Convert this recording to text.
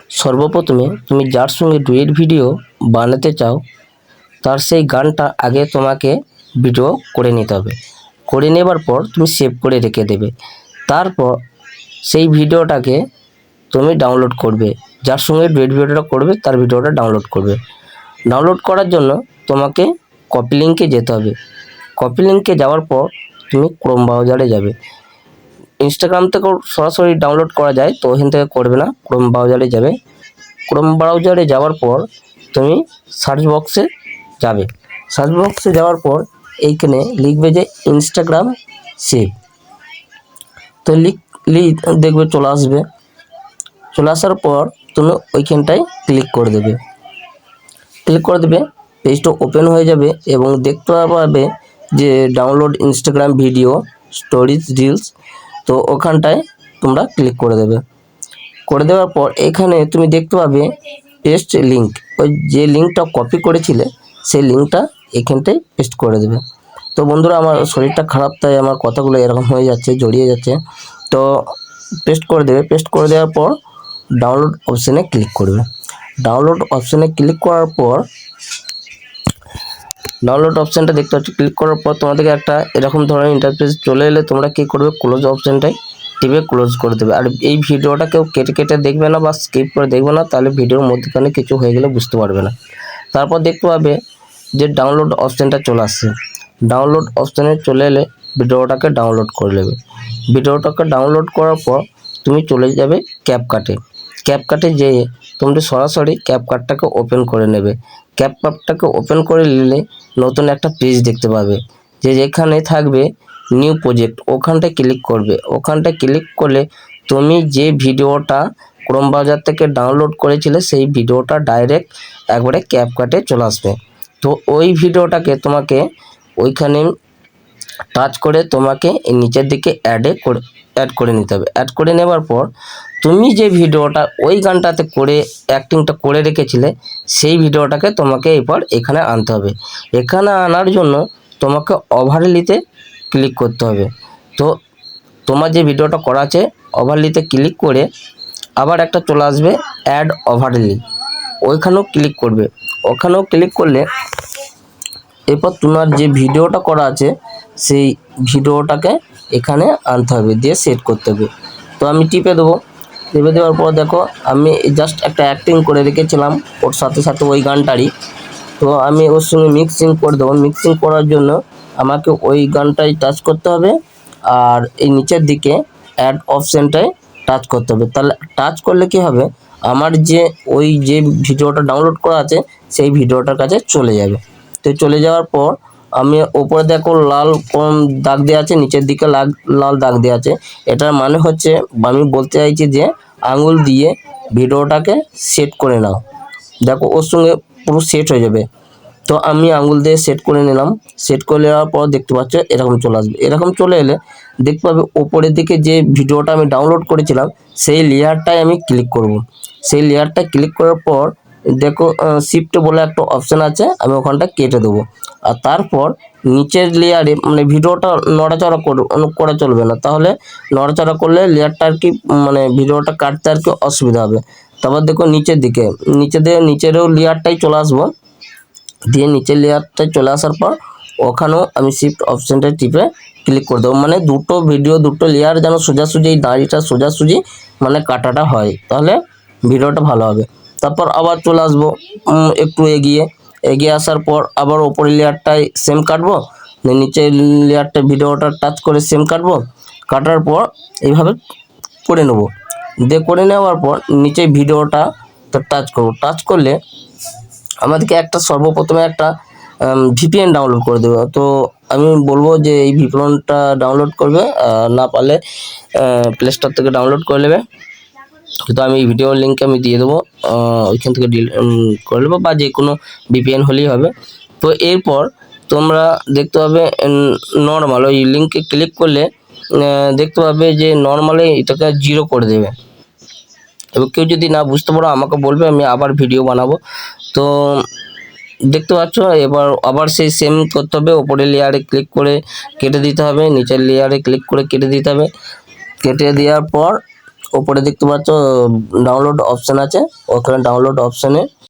সর্বপ্রথমে তুমি যার সঙ্গে ডুয়েট ভিডিও বানাতে চাও তার সেই গানটা আগে তোমাকে ভিডিও করে নিতে হবে। করে নেবার পর তুমি সেভ করে রেখে দেবে। তারপর সেই ভিডিওটাকে তুমি ডাউনলোড করবে। যার সঙ্গে ডুয়েট ভিডিওটা করবে তার ভিডিওটা ডাউনলোড করবে। ডাউনলোড করার জন্য তোমাকে কপি লিঙ্কে যেতে হবে। কপি লিঙ্কে যাওয়ার পর তুমি ক্রোম ব্রাউজারে যাবে। ইনস্টাগ্রাম থেকেও সরাসরি ডাউনলোড করা যায়, তো ওখান থেকে করবে না, ক্রোম ব্রাউজারে যাবে। ক্রোম ব্রাউজারে যাওয়ার পর তুমি সার্চ বক্সে যাবে। সার্চ বক্সে যাওয়ার পর এইখানে লিখবে যে ইনস্টাগ্রাম সেভ। তো দেখবে চলে আসবে। চলে আসার পর তুমি ওইখানটায় ক্লিক করে দেবে। পেজটা ওপেন হয়ে যাবে এবং দেখতে পাবে যে download Instagram video stories reels. তো ওখানটায় তোমরা ক্লিক করে দেবে। করে দেওয়ার পর এখানে তুমি দেখতে পাবে পেস্ট লিঙ্ক। ওই যে লিঙ্কটা কপি করেছিলে সেই লিঙ্কটা এখানটায় পেস্ট করে দেবে। তো বন্ধুরা, আমার শরীরটা খারাপ, তাই আমার কথাগুলো এরকম হয়ে যাচ্ছে, জড়িয়ে যাচ্ছে। তো পেস্ট করে দেবে। পেস্ট করে দেওয়ার পর ডাউনলোড অপশানে ক্লিক করবে। ডাউনলোড অপশানে ক্লিক করার পর ডাউনলোড অপশানটা দেখতে পাচ্ছ। ক্লিক করার পর তোমাদেরকে একটা এরকম ধরনের ইন্টারফেস চলে এলে তোমরা কী করবে, ক্লোজ অপশানটায় টিপে ক্লোজ করে দেবে। আর এই ভিডিওটা কেউ কেটে কেটে দেখবে না বা স্কিপ করে দেখবে না, তাহলে ভিডিওর মধ্যখানে কিছু হয়ে গেলে বুঝতে পারবে না। তারপর দেখতে পাবে যে ডাউনলোড অপশানটা চলে আসছে। ডাউনলোড অপশানে চলে এলে ভিডিওটাকে ডাউনলোড করে নেবে। ভিডিওটাকে ডাউনলোড করার পর তুমি চলে যাবে ক্যাপকাটে। ক্যাপকাটে যেয়ে তুমি সরাসরি ক্যাপকাটটাকে ওপেন করে নেবে। ক্যাপকাটটাকে ওপেন করে নিলে নতুন একটা পেজ দেখতে পাবে, যেখানে থাকবে নিউ প্রজেক্ট। ওখানটায় ক্লিক করবে। ওখানটায় ক্লিক করলে তুমি যে ভিডিওটা ক্রোম ব্রাউজার থেকে ডাউনলোড করেছিলে সেই ভিডিওটা ডাইরেক্ট একবারে ক্যাপকাটে চলে আসবে। তো ওই ভিডিওটাকে তোমাকে ওইখানে টাচ করে তোমাকে নিচের দিকে অ্যাড করে নিতে হবে। অ্যাড করে নেবার পর তুমি যে ভিডিওটা ওই গানটাতে করে অ্যাক্টিংটা করে রেখেছিলে সেই ভিডিওটাকে তোমাকে এরপর এখানে আনতে হবে। এখানে আনার জন্য তোমাকে ওভারলিতে ক্লিক করতে হবে। তো তোমার যে ভিডিওটা করা আছে ওভারলিতে ক্লিক করে আবার একটা চলে আসবে অ্যাড ওভারলি, ওইখানেও ক্লিক করবে। ওখানেও ক্লিক করলে এরপর তোমার যে ভিডিওটা করা আছে সেই ভিডিওটাকে এখানে আনতে হবে, দিয়ে সেট করতে হবে। তো আমি টিপে দেবো। টিপে দেওয়ার পর দেখো আমি জাস্ট একটা অ্যাক্টিং করে রেখেছিলাম ওর সাথে সাথে ওই গানটারই। তো আমি ওর সঙ্গে মিক্সিং করে দেবো। মিক্সিং করার জন্য আমাকে ওই গানটাই টাচ করতে হবে আর এই নিচের দিকে অ্যাড অপশানটায় টাচ করতে হবে। তাহলে টাচ করলে কি হবে, আমার যে ওই যে ভিডিওটা ডাউনলোড করা আছে সেই ভিডিওটার কাছে চলে যাবে। তো চলে যাওয়ার পর আমি ওপরে দেখো লাল কোন দাগ দেওয়া আছে, নিচের দিকে লাল দাগ দেওয়া আছে। এটার মানে হচ্ছে আমি বলতে চাইছি যে আঙুল দিয়ে ভিডিওটাকে সেট করে নাও। দেখো ওর সঙ্গে পুরো সেট হয়ে যাবে। তো আমি আঙুল দিয়ে সেট করে নিলাম। সেট করে নেওয়ার পর দেখতে পাচ্ছ এরকম চলে আসবে। এরকম চলে এলে দেখতে পাবে ওপরের দিকে যে ভিডিওটা আমি ডাউনলোড করেছিলাম সেই লেয়ারটায় আমি ক্লিক করব। সেই লেয়ারটা ক্লিক করার পর দেখো শিফট বলে একটা অপশান আছে, আমি ওখানটা কেটে দেবো। আর তারপর নিচের লেয়ারে মানে ভিডিওটা নড়াচড়া করা চলবে না, তাহলে নড়াচড়া করলে লেয়ারটা আর কি মানে ভিডিওটা কাটতে আর কি অসুবিধা হবে। তারপর দেখো নিচের দিকে নিচেরও লেয়ারটাই চলে আসবো। দিয়ে নিচের লেয়ারটায় চলে আসার পর ওখানেও আমি শিফট অপশানটা টিপে ক্লিক করে দেবো। মানে দুটো লেয়ার যেন সোজাসুজি এই দাড়িটা সোজাসুজি মানে কাটাটা হয়, তাহলে ভিডিওটা ভালো হবে। তারপর আবার চলে আসবো একটু এগিয়ে আসার পর আবার ওপরের লেয়ারটায় সেম কাটবো, নিচের লেয়ারটা ভিডিওটা টাচ করে সেম কাটবো। কাটার পর এইভাবে করে নেবো। দিয়ে করে নেওয়ার পর নিচে ভিডিওটা টাচ করবো। টাচ করলে আমাদেরকে সর্বপ্রথমে একটা ভিপিএন ডাউনলোড করে দেবে। তো আমি বলবো যে এই ভিপিএনটা ডাউনলোড করবে, না পারলে প্লে স্টোর থেকে ডাউনলোড করে নেবে। তো আমি এই ভিডিওর লিঙ্ক আমি দিয়ে দেবো, ওইখান থেকে করে নেবো, বা যে কোনো ভিপিএন হলেই হবে। তো এরপর তোমরা দেখতে পাবে নর্মাল ওই লিঙ্কে ক্লিক করলে দেখতে পাবে যে নর্মালে এটাকে 0 করে দেবে। এবার কেউ যদি না বুঝতে পারো আমাকে বলবে, আমি আবার ভিডিও বানাবো। তো দেখতে পাচ্ছ এবার আবার সেই সেম করতে হবে। ওপরের লেয়ারে ক্লিক করে কেটে দিতে হবে, নিচের লেয়ারে ক্লিক করে কেটে দিতে হবে। কেটে দেওয়ার পর ওপরে দেখতে পাচ্ছ ডাউনলোড অপশন আছে, ওখানে ডাউনলোড অপশনে